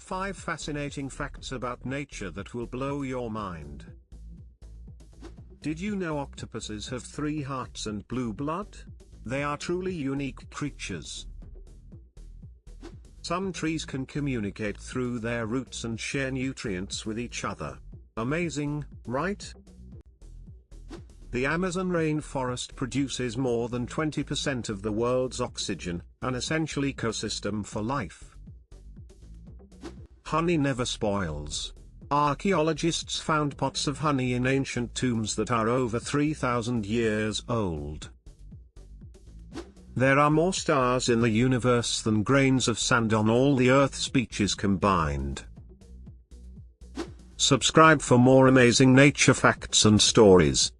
5 fascinating facts about nature that will blow your mind. Did you know octopuses have 3 hearts and blue blood? They are truly unique creatures. Some trees can communicate through their roots and share nutrients with each other. Amazing, right? The Amazon rainforest produces more than 20% of the world's oxygen, an essential ecosystem for life. Honey never spoils. Archaeologists found pots of honey in ancient tombs that are over 3,000 years old. There are more stars in the universe than grains of sand on all the Earth's beaches combined. Subscribe for more amazing nature facts and stories.